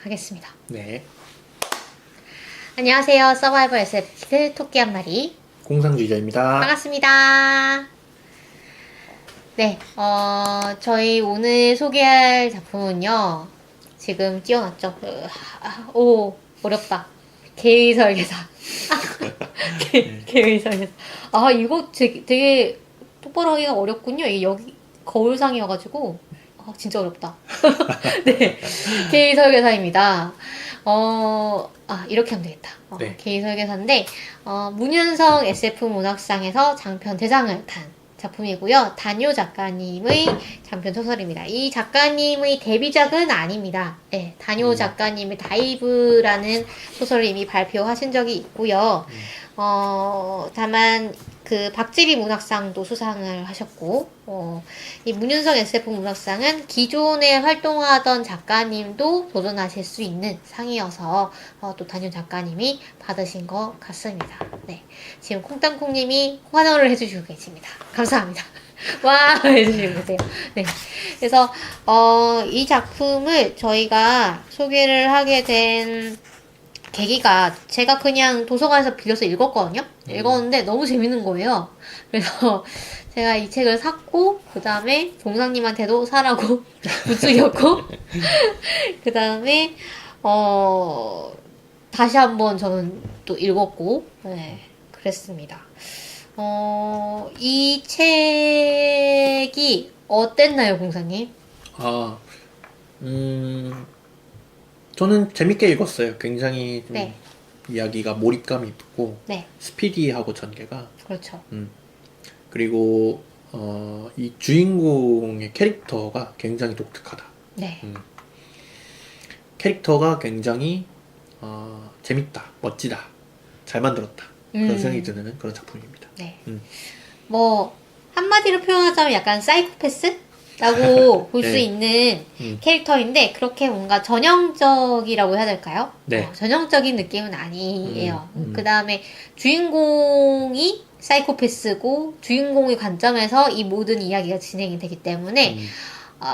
하겠습니다. 네. 안녕하세요. 서바이벌 SF 토끼 한 마리 공상주의자입니다. 반갑습니다. 네, 저희 오늘 소개할 작품은요. 지금 띄워놨죠. 오, 어렵다. 개의설계사. 개의설계사. 아, 이거 되게 똑바로 하기가 어렵군요. 이게 여기 거울상이어가지고. 진짜 어렵다. 네. 개의설계사입니다. 이렇게 하면 되겠다. 네. 개의설계사인데, 문윤성 SF 문학상에서 장편 대상을 탄 작품이고요. 단요 작가님의 장편 소설입니다. 이 작가님의 데뷔작은 아닙니다. 네, 단요 작가님의 다이브라는 소설을 이미 발표하신 적이 있고요. 다만 그 박지리 문학상도 수상을 하셨고, 이 문윤성 SF 문학상은 기존에 활동하던 작가님도 도전하실 수 있는 상이어서 또 단요 작가님이 받으신 것 같습니다. 네, 지금 콩땅콩님이 환호를 해주시고 계십니다. 감사합니다. 와 해주시고 계세요. 네, 그래서 이 작품을 저희가 소개를 하게 된 계기가 제가 그냥 도서관에서 빌려서 읽었거든요. 읽었는데 너무 재밌는 거예요. 그래서 제가 이 책을 샀고 그 다음에 동상님한테도 사라고 부추겼고 그 다음에 다시 한번 저는 또 읽었고 네, 그랬습니다. 이 책이 어땠나요, 공사님? 저는 재밌게 읽었어요. 굉장히 좀 네. 이야기가 몰입감이 있고, 네. 스피디하고 전개가. 그렇죠. 그리고 이 주인공의 캐릭터가 굉장히 독특하다. 네. 캐릭터가 굉장히 재밌다, 멋지다, 잘 만들었다. 그런 생각이 드는 그런 작품입니다. 네. 뭐 한마디로 표현하자면 약간 사이코패스라고 볼 수 네. 있는 캐릭터인데 그렇게 뭔가 전형적이라고 해야 될까요? 네. 전형적인 느낌은 아니에요. 그 다음에 주인공이 사이코패스고 주인공의 관점에서 이 모든 이야기가 진행이 되기 때문에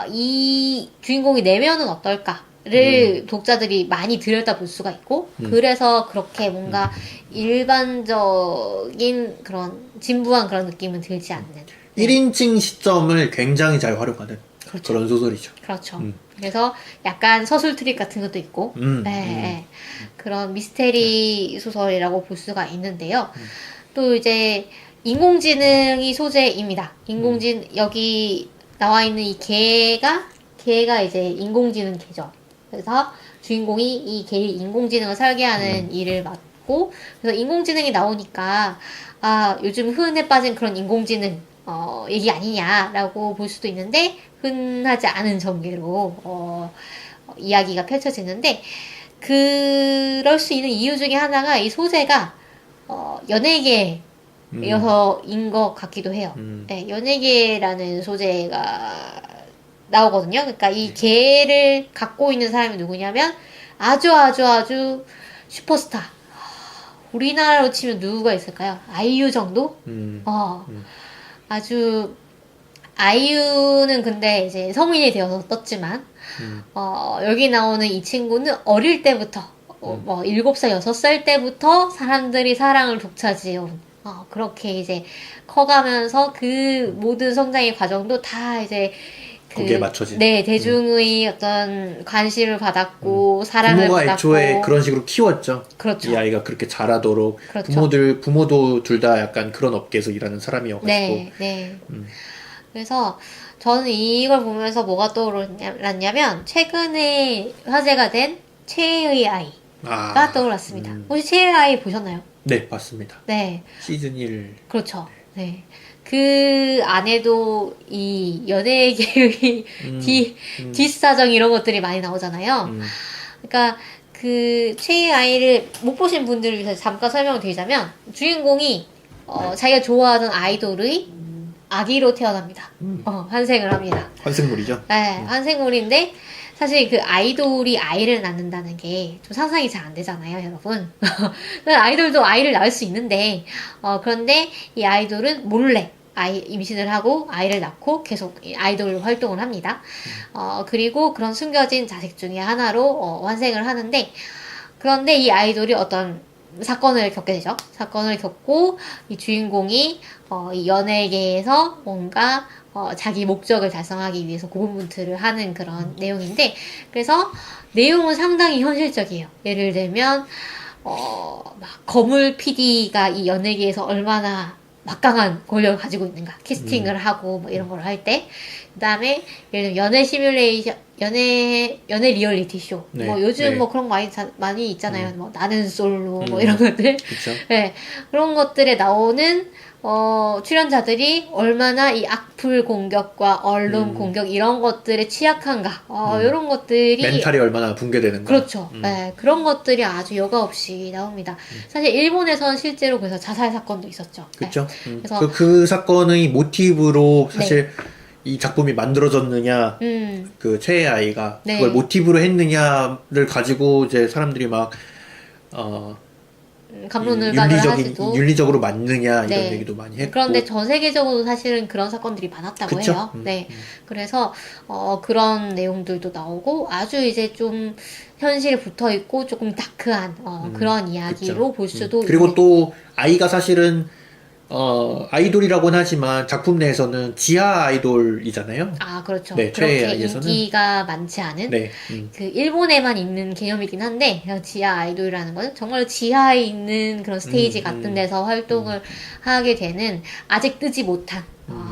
이 주인공의 내면은 어떨까를 독자들이 많이 들여다볼 수가 있고 그래서 그렇게 뭔가 일반적인 그런 진부한 그런 느낌은 들지 않는 1인칭 시점을 굉장히 잘 활용하는 그렇죠. 그런 소설이죠. 그렇죠. 그래서 약간 서술 트릭 같은 것도 있고 네, 그런 미스테리 소설이라고 볼 수가 있는데요. 또 이제 인공지능이 소재입니다. 여기 나와 있는 이 개가 이제 인공지능 개죠. 그래서 주인공이 이 개의 인공지능을 설계하는 일을 맡고 그래서 인공지능이 나오니까 요즘 흔해 빠진 그런 인공지능 얘기 아니냐라고 볼 수도 있는데 흔하지 않은 전개로 이야기가 펼쳐지는데 그럴 수 있는 이유 중에 하나가 이 소재가 연예계여서인 것 같기도 해요. 네, 연예계라는 소재가 나오거든요. 그러니까 이 개를 갖고 있는 사람이 누구냐면 아주 슈퍼스타. 우리나라로 치면 누구가 있을까요? 아이유 정도? 아주 아이유는 근데 이제 성인이 되어서 떴지만 여기 나오는 이 친구는 어릴 때부터 뭐 7살, 6살 때부터 사람들이 사랑을 독차지해온 그렇게 이제 커가면서 그 모든 성장의 과정도 다 이제 거기에 맞춰진. 네, 대중의 어떤 관심을 받았고 사랑을 부모가 받았고 애초에 그런 식으로 키웠죠. 그렇죠. 이 아이가 그렇게 자라도록. 그렇죠. 부모도 둘 다 약간 그런 업계에서 일하는 사람이어가지고. 네. 그래서 저는 이걸 보면서 뭐가 떠올랐냐면 최근에 화제가 된 최애의 아이가 떠올랐습니다. 혹시 최애의 아이 보셨나요? 네, 봤습니다. 네. 시즌 1. 그렇죠. 네. 그 안에도 이 연예계의 뒷사정 이런 것들이 많이 나오잖아요. 그러니까 그 최애 아이를 못 보신 분들을 위해서 잠깐 설명을 드리자면 주인공이 자기가 좋아하던 아이돌의 아기로 태어납니다. 환생을 합니다. 환생물이죠. 네, 환생물인데 사실 그 아이돌이 아이를 낳는다는 게 좀 상상이 잘 안 되잖아요, 여러분. 아이돌도 아이를 낳을 수 있는데, 그런데 이 아이돌은 몰래 임신을 하고 아이를 낳고 계속 아이돌 활동을 합니다. 그리고 그런 숨겨진 자식 중에 하나로 환생을 하는데, 그런데 이 아이돌이 어떤 사건을 겪게 되죠. 사건을 겪고 이 주인공이 이 연예계에서 뭔가 자기 목적을 달성하기 위해서 고군분투를 하는 그런 내용인데, 그래서 내용은 상당히 현실적이에요. 예를 들면 막 거물 PD가 이 연예계에서 얼마나 막강한 권력을 가지고 있는가, 캐스팅을 하고 뭐 이런 걸 할 때, 그다음에 예를 들면 연애 시뮬레이션, 연애 리얼리티 쇼, 네, 뭐 요즘 네. 뭐 그런 거 많이 있잖아요. 뭐 나는 솔로 뭐 이런 것들. 그렇죠. 네, 그런 것들에 나오는 출연자들이 얼마나 이 악플 공격과 언론 공격 이런 것들에 취약한가, 이런 것들이 멘탈이 얼마나 붕괴되는가. 그렇죠. 네, 그런 것들이 아주 여과 없이 나옵니다. 사실 일본에선 실제로 그래서 자살 사건도 있었죠. 네. 그렇죠. 그래서 그 사건의 모티브로 네. 사실 이 작품이 만들어졌느냐, 그 최애 아이가 네. 그걸 모티브로 했느냐를 가지고 이제 사람들이 막 갑론을박을 하시도. 윤리적으로 맞느냐 이런 네. 얘기도 많이 했고. 그런데 전 세계적으로 사실은 그런 사건들이 많았다고 그쵸? 해요. 네. 그래서 그런 내용들도 나오고 아주 이제 좀 현실에 붙어 있고 조금 다크한 그런 이야기로 그쵸. 볼 수도 그리고 있는. 또 아이가 사실은 아이돌이라고는 하지만 작품 내에서는 지하 아이돌이잖아요. 아, 그렇죠. 네, 최애 그렇게 아이에서는. 인기가 많지 않은 네. 그 일본에만 있는 개념이긴 한데, 그냥 지하 아이돌이라는 것은 정말 지하에 있는 그런 스테이지 같은 데서 활동을 하게 되는 아직 뜨지 못한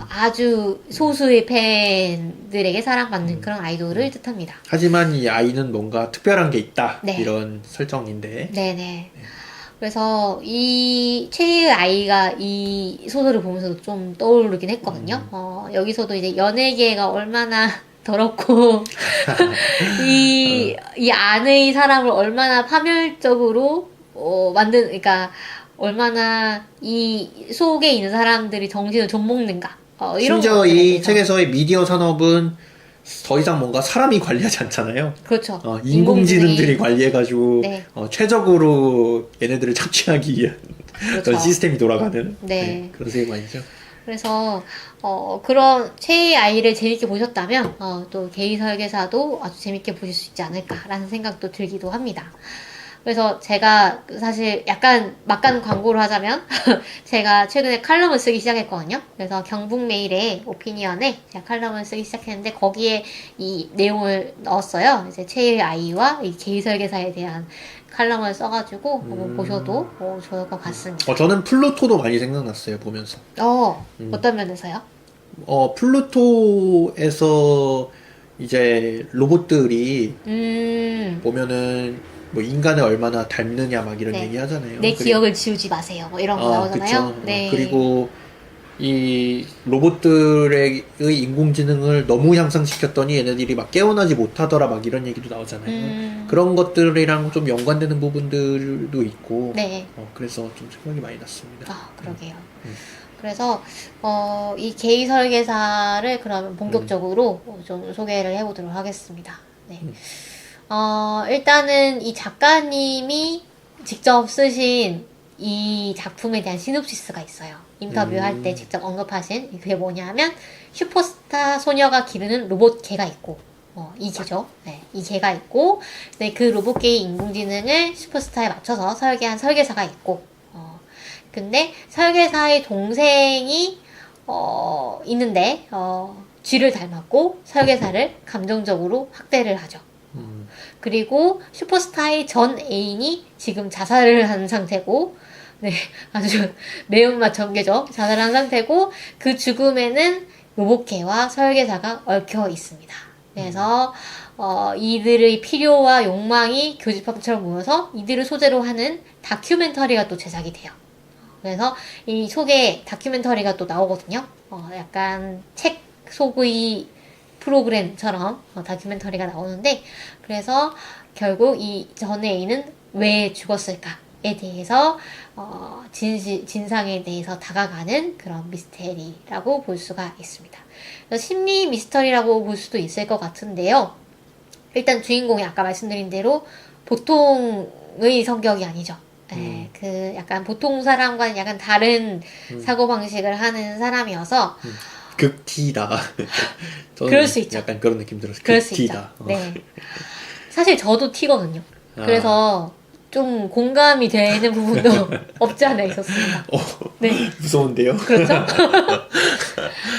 아주 소수의 팬들에게 사랑받는 그런 아이돌을 뜻합니다. 하지만 이 아이는 뭔가 특별한 게 있다. 네. 이런 설정인데. 네네. 그래서 이 최애의 아이가 이 소설을 보면서도 좀 떠오르긴 했거든요. 여기서도 이제 연예계가 얼마나 더럽고 이 안의 사람을 얼마나 파멸적으로 그러니까 얼마나 이 속에 있는 사람들이 정신을 좀 먹는가. 이런 심지어 것들에 이 대해서. 책에서의 미디어 산업은 더 이상 뭔가 사람이 관리하지 않잖아요. 그렇죠. 인공지능들이 관리해가지고 네. 최적으로 얘네들을 착취하기 위한 그렇죠. 그런 시스템이 돌아가는 네. 그런 세계관이죠. 그래서 그런 최애 아이를 재밌게 보셨다면 또 게이 설계사도 아주 재밌게 보실 수 있지 않을까라는 생각도 들기도 합니다. 그래서 제가 사실 약간 막간 광고를 하자면 제가 최근에 칼럼을 쓰기 시작했거든요. 그래서 경북메일의 오피니언에 제가 칼럼을 쓰기 시작했는데 거기에 이 내용을 넣었어요. 이제 최애 아이와 이 게이 설계사에 대한 칼럼을 써가지고 한번 보셔도 좋을 것 같습니다. 저는 플루토도 많이 생각났어요, 보면서. 어떤 면에서요? 플루토에서 이제 로봇들이 보면은 뭐 인간을 얼마나 닮느냐 막 이런 네. 얘기 하잖아요. 내 기억을 지우지 마세요. 뭐 이런 거 나오잖아요. 그쵸. 네. 그리고 이 로봇들의 인공지능을 너무 향상시켰더니 얘네들이 막 깨어나지 못하더라 막 이런 얘기도 나오잖아요. 그런 것들이랑 좀 연관되는 부분들도 있고. 네. 그래서 좀 생각이 많이 났습니다. 그러게요. 그래서 이 게이 설계사를 그러면 본격적으로 좀 소개를 해보도록 하겠습니다. 네. 일단은 이 작가님이 직접 쓰신 이 작품에 대한 시놉시스가 있어요. 인터뷰할 때 직접 언급하신 그게 뭐냐면 슈퍼스타 소녀가 기르는 로봇 개가 있고 이 개죠. 네, 이 개가 있고 네, 그 로봇 개의 인공지능을 슈퍼스타에 맞춰서 설계한 설계사가 있고 근데 설계사의 동생이 있는데 쥐를 닮았고 설계사를 감정적으로 학대를 하죠. 그리고 슈퍼스타의 전 애인이 지금 자살을 한 상태고, 네, 아주 매운맛 전개죠. 자살을 한 상태고, 그 죽음에는 로봇개와 설계사가 얽혀 있습니다. 그래서, 이들의 필요와 욕망이 교집합처럼 모여서 이들을 소재로 하는 다큐멘터리가 또 제작이 돼요. 그래서 이 속에 다큐멘터리가 또 나오거든요. 약간 책 속의 프로그램처럼 다큐멘터리가 나오는데 그래서 결국 이 전 애인은 왜 죽었을까에 대해서 진상에 대해서 다가가는 그런 미스테리라고 볼 수가 있습니다. 그래서 심리 미스터리라고 볼 수도 있을 것 같은데요. 일단 주인공이 아까 말씀드린 대로 보통의 성격이 아니죠. 예, 그 약간 보통 사람과는 약간 다른 사고방식을 하는 사람이어서 극T다. 저는 그럴 수 있죠. 약간 그런 느낌 들었어요. 그럴 수 있죠. 극T다. 네. 사실 저도 T거든요. 아. 그래서 좀 공감이 되는 부분도 없지 않아 있었습니다. 네. 무서운데요? 그렇죠?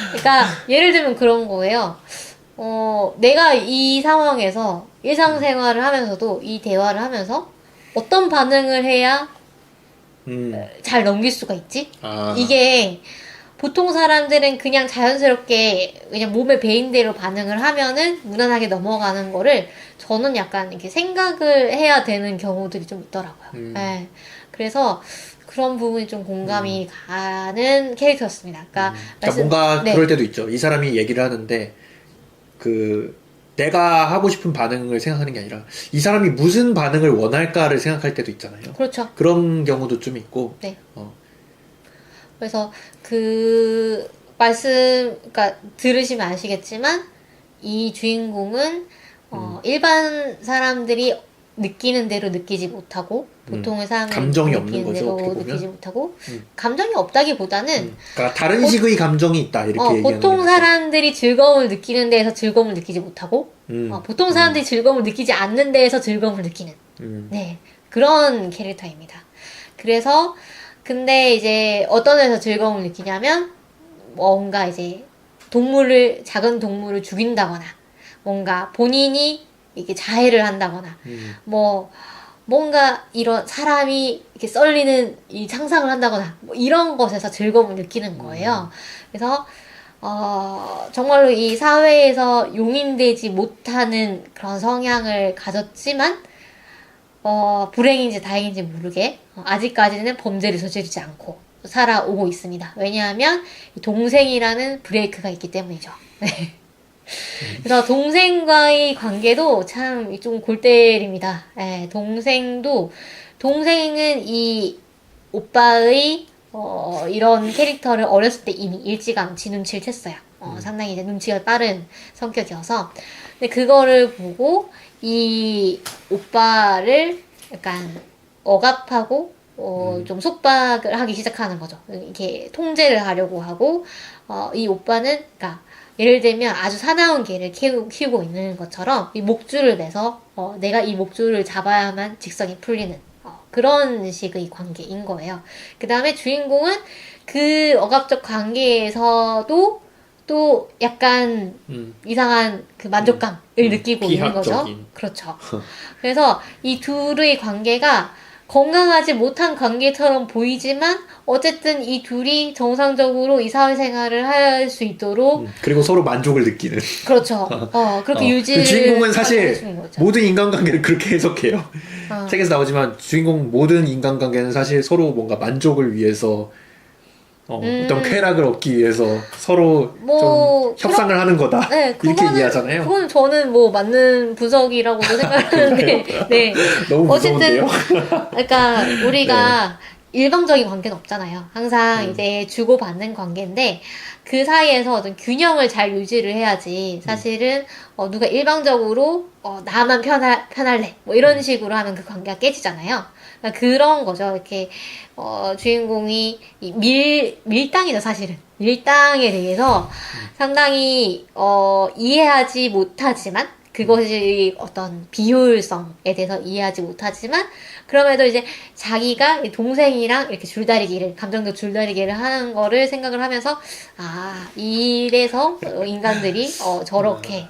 그러니까 예를 들면 그런 거예요. 내가 이 상황에서 일상생활을 하면서도 이 대화를 하면서 어떤 반응을 해야 잘 넘길 수가 있지? 아. 이게 보통 사람들은 그냥 자연스럽게 그냥 몸에 배인 대로 반응을 하면은 무난하게 넘어가는 거를 저는 약간 이렇게 생각을 해야 되는 경우들이 좀 있더라고요. 네. 그래서 그런 부분이 좀 공감이 가는 캐릭터였습니다. 그러니까, 그러니까 뭔가 네. 그럴 때도 있죠. 이 사람이 얘기를 하는데 내가 하고 싶은 반응을 생각하는 게 아니라 이 사람이 무슨 반응을 원할까를 생각할 때도 있잖아요. 그렇죠. 그런 경우도 좀 있고. 네. 그래서 그 말씀, 그러니까 들으시면 아시겠지만 이 주인공은 일반 사람들이 느끼는 대로 느끼지 못하고 보통의 사람들이 감정이 없는 느끼는 거죠, 대로 어떻게 보면. 느끼지 못하고 감정이 없다기보다는 그러니까 다른 식의 감정이 있다 이렇게 얘기하는 보통 거죠. 사람들이 즐거움을 느끼는 데에서 즐거움을 느끼지 못하고 보통 사람들이 즐거움을 느끼지 않는 데에서 즐거움을 느끼는 네 그런 캐릭터입니다. 그래서 근데 이제 어떤 데서 즐거움을 느끼냐면 뭔가 이제 작은 동물을 죽인다거나 뭔가 본인이 이렇게 자해를 한다거나 뭐 뭔가 이런 사람이 이렇게 썰리는 이 상상을 한다거나 뭐 이런 것에서 즐거움을 느끼는 거예요. 그래서 정말로 이 사회에서 용인되지 못하는 그런 성향을 가졌지만 불행인지 다행인지 모르게 아직까지는 범죄를 저지르지 않고 살아오고 있습니다. 왜냐하면 동생이라는 브레이크가 있기 때문이죠. 네. 그래서 동생과의 관계도 참 좀 골 때립니다. 네, 동생은 이 오빠의 이런 캐릭터를 어렸을 때 이미 일찌감치 눈치를 챘어요. 상당히 이제 눈치가 빠른 성격이어서. 근데 그거를 보고 이 오빠를 약간 억압하고 좀 속박을 하기 시작하는 거죠. 이렇게 통제를 하려고 하고 이 오빠는 그러니까 예를 들면 아주 사나운 개를 키우고 있는 것처럼 이 목줄을 매서 내가 이 목줄을 잡아야만 직성이 풀리는 그런 식의 관계인 거예요. 그 다음에 주인공은 그 억압적 관계에서도 또 약간 이상한 그 만족감을 느끼고 있는 거죠. 그렇죠. 그래서 이 둘의 관계가 건강하지 못한 관계처럼 보이지만 어쨌든 이 둘이 정상적으로 이 사회생활을 할 수 있도록 그리고 서로 만족을 느끼는. 그렇죠. 그렇게 유지를 주인공은 사실 해주는 거죠. 모든 인간관계를 그렇게 해석해요. 책에서 나오지만 주인공 모든 인간관계는 사실 서로 뭔가 만족을 위해서 어떤 쾌락을 얻기 위해서 서로 좀 협상을 하는 거다. 네, 이렇게 이해하잖아요. 그건 저는 뭐 맞는 분석이라고도 생각하는데, 네. 너무 어쨌든, 무서운데요? 그러니까 우리가 일방적인 관계는 없잖아요. 항상 이제 주고받는 관계인데, 그 사이에서 어떤 균형을 잘 유지를 해야지, 사실은, 누가 일방적으로, 나만 편할래. 뭐 이런 식으로 하면 그 관계가 깨지잖아요. 그러니까 그런 거죠. 이렇게, 주인공이 밀당이죠, 사실은. 밀당에 대해서 상당히, 이해하지 못하지만, 그것이 어떤 비효율성에 대해서 이해하지 못하지만, 그럼에도 이제 자기가 동생이랑 이렇게 감정적 줄다리기를 하는 거를 생각을 하면서, 이래서 인간들이, 저렇게,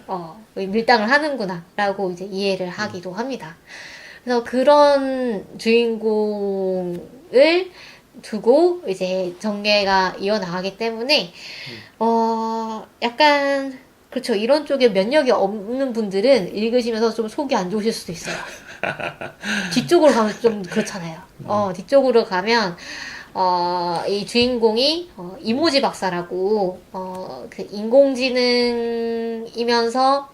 밀당을 하는구나, 라고 이제 이해를 하기도 합니다. 그래서 그런 주인공을 두고 이제 전개가 이어나가기 때문에 약간 그렇죠. 이런 쪽에 면역이 없는 분들은 읽으시면서 좀 속이 안 좋으실 수도 있어요. 뒤쪽으로 가면 좀 그렇잖아요. 뒤쪽으로 가면 이 주인공이 이모지 박사라고 그 인공지능이면서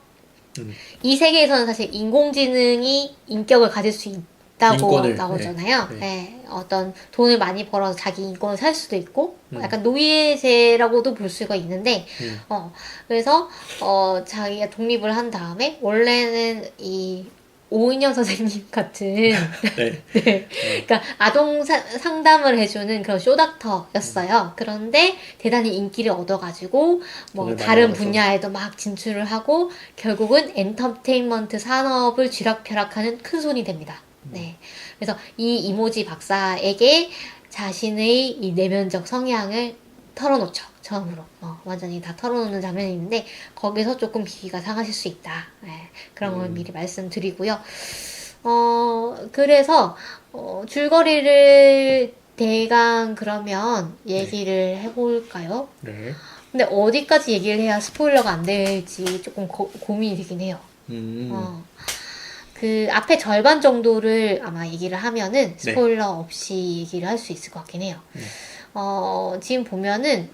이 세계에서는 사실 인공지능이 인격을 가질 수 있다고 나오잖아요. 네. 네, 어떤 돈을 많이 벌어서 자기 인권을 살 수도 있고, 약간 노예제라고도 볼 수가 있는데, 그래서 자기가 독립을 한 다음에 원래는 이 오은영 선생님 같은 네. 네. 그러니까 아동 상담을 해주는 그런 쇼닥터였어요. 그런데 대단히 인기를 얻어가지고 뭐 돈을 많이 다른 벌어서. 분야에도 막 진출을 하고 결국은 엔터테인먼트 산업을 쥐락펴락하는 큰 손이 됩니다. 네. 그래서 이 이모지 박사에게 자신의 이 내면적 성향을 털어놓죠. 처음으로. 완전히 다 털어놓는 장면이 있는데, 거기서 조금 기가 상하실 수 있다. 네, 그런 걸 미리 말씀드리고요. 그래서, 줄거리를 대강 그러면 얘기를 해볼까요? 네. 근데 어디까지 얘기를 해야 스포일러가 안 될지 조금 고민이 되긴 해요. 음. 그 앞에 절반 정도를 아마 얘기를 하면은 네. 스포일러 없이 얘기를 할 수 있을 것 같긴 해요. 지금 보면은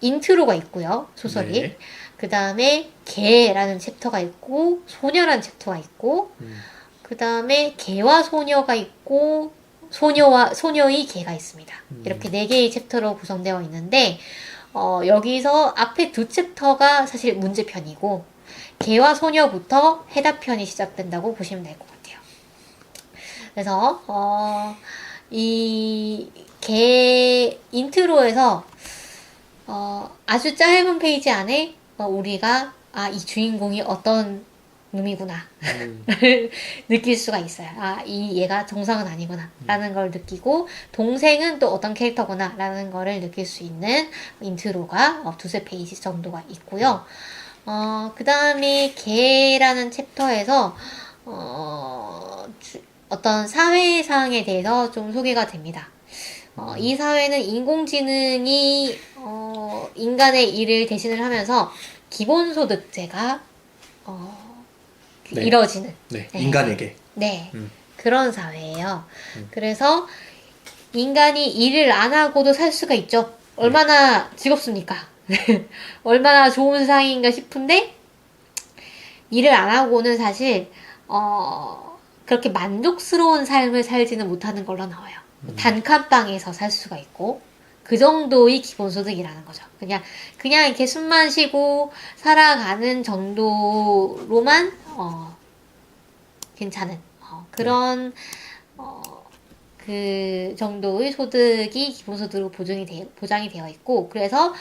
인트로가 있고요. 소설이. 네. 그 다음에 개라는 챕터가 있고 소녀라는 챕터가 있고 그 다음에 개와 소녀가 있고 소녀의 개가 있습니다. 이렇게 4개의 챕터로 구성되어 있는데 여기서 앞에 2 챕터가 사실 문제편이고 개와 소녀부터 해답편이 시작된다고 보시면 될 것 같아요. 그래서 이 개 인트로에서 아주 짧은 페이지 안에 우리가 이 주인공이 어떤 놈이구나 느낄 수가 있어요. 이 얘가 정상은 아니구나 라는 걸 느끼고 동생은 또 어떤 캐릭터구나 라는 거를 느낄 수 있는 인트로가 2-3페이지 정도가 있고요. 그 다음에 개라는 챕터에서 어떤 사회상에 대해서 좀 소개가 됩니다. 이 사회는 인공지능이 인간의 일을 대신을 하면서 기본소득제가 네. 이뤄지는 네. 인간에게. 네 그런 사회예요. 그래서 인간이 일을 안 하고도 살 수가 있죠. 얼마나 즐겁습니까? 얼마나 좋은 세상인가 싶은데 일을 안 하고는 사실 그렇게 만족스러운 삶을 살지는 못하는 걸로 나와요. 단칸방에서 살 수가 있고 그 정도의 기본소득이라는 거죠. 그냥 이렇게 숨만 쉬고 살아가는 정도로만 괜찮은 그런 그 정도의 소득이 기본소득으로 보장이 되어 있고 그래서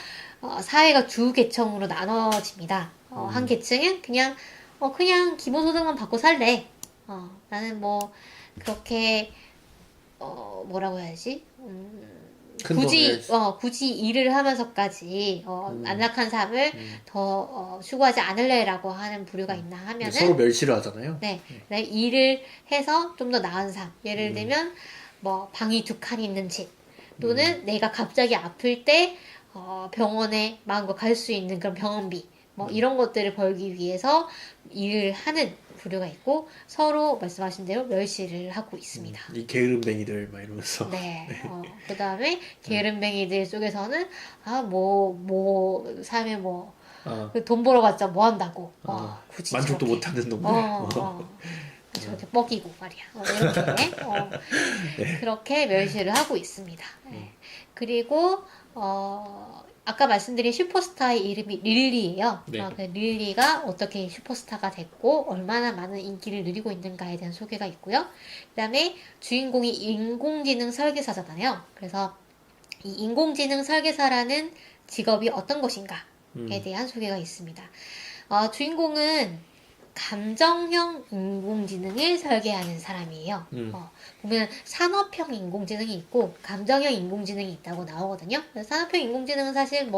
사회가 두 계층으로 나눠집니다. 한 계층은 그냥 기본소득만 받고 살래. 나는 뭐 그렇게 뭐라고 해야지? 굳이 일을 하면서까지 안락한 삶을 더 추구하지 않을래라고 하는 부류가 있나 하면은 서로 멸시를 하잖아요. 네, 일을 해서 좀 더 나은 삶. 예를 들면 뭐 방이 2칸 있는 집 또는 내가 갑자기 아플 때 병원에 마음껏 갈 수 있는 그런 병원비 뭐 이런 것들을 벌기 위해서 일을 하는 부류가 있고 서로 말씀하신 대로 멸시를 하고 있습니다. 이 게으름뱅이들 막 이러면서. 네. 그 다음에 게으름뱅이들 속에서는 삶에 돈 벌어봤자 뭐 한다고. 굳이 만족도 저렇게. 못하는 놈들. 저렇게 뻑이고 말이야. 이렇게 네. 그렇게 멸시를 하고 있습니다. 네. 그리고 아까 말씀드린 슈퍼스타의 이름이 릴리예요. 네. 그 릴리가 어떻게 슈퍼스타가 됐고 얼마나 많은 인기를 누리고 있는가에 대한 소개가 있고요. 그다음에 주인공이 인공지능 설계사잖아요. 그래서 이 인공지능 설계사라는 직업이 어떤 것인가에 대한 소개가 있습니다. 주인공은 감정형 인공지능을 설계하는 사람이에요. 보면 산업형 인공지능이 있고 감정형 인공지능이 있다고 나오거든요. 산업형 인공지능은 사실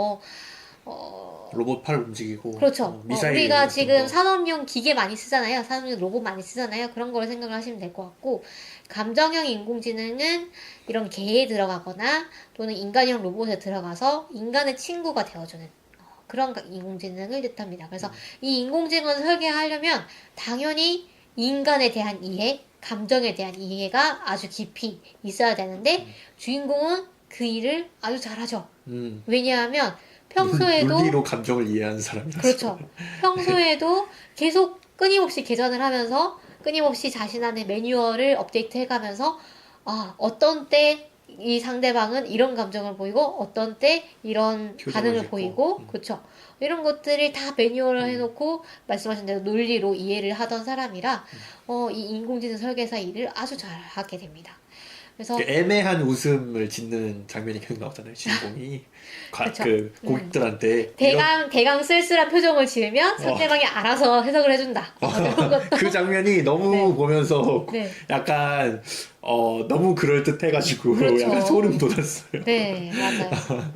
로봇 팔 움직이고. 그렇죠. 미사일 우리가 지금 거. 산업용 기계 많이 쓰잖아요. 산업용 로봇 많이 쓰잖아요. 그런 걸 생각을 하시면 될 것 같고 감정형 인공지능은 이런 개에 들어가거나 또는 인간형 로봇에 들어가서 인간의 친구가 되어주는 그런 인공지능을 뜻합니다. 그래서 이 인공지능을 설계하려면 당연히 인간에 대한 이해, 감정에 대한 이해가 아주 깊이 있어야 되는데 주인공은 그 일을 아주 잘하죠. 왜냐하면 평소에도 논리로 감정을 이해하는 사람이라서. 그렇죠. 평소에도 계속 끊임없이 개선을 하면서 끊임없이 자신 안의 매뉴얼을 업데이트 해가면서 어떤 때 이 상대방은 이런 감정을 보이고 어떤 때 이런 표정을 반응을 짓고. 보이고 그쵸 이런 것들을 다 매뉴얼을 해놓고 말씀하신 대로 논리로 이해를 하던 사람이라 이 인공지능 설계사 일을 아주 잘 하게 됩니다. 그래서 그 애매한 웃음을 짓는 장면이 계속 나오잖아요. 주인공이 그쵸. 그 고객들한테 이런 대강 쓸쓸한 표정을 지으면 상대방이 알아서 해석을 해준다. 이런 것도 그 장면이 너무 네. 보면서 네. 약간 너무 그럴 듯해가지고 그렇죠. 약간 소름 돋았어요. 네, 맞아요.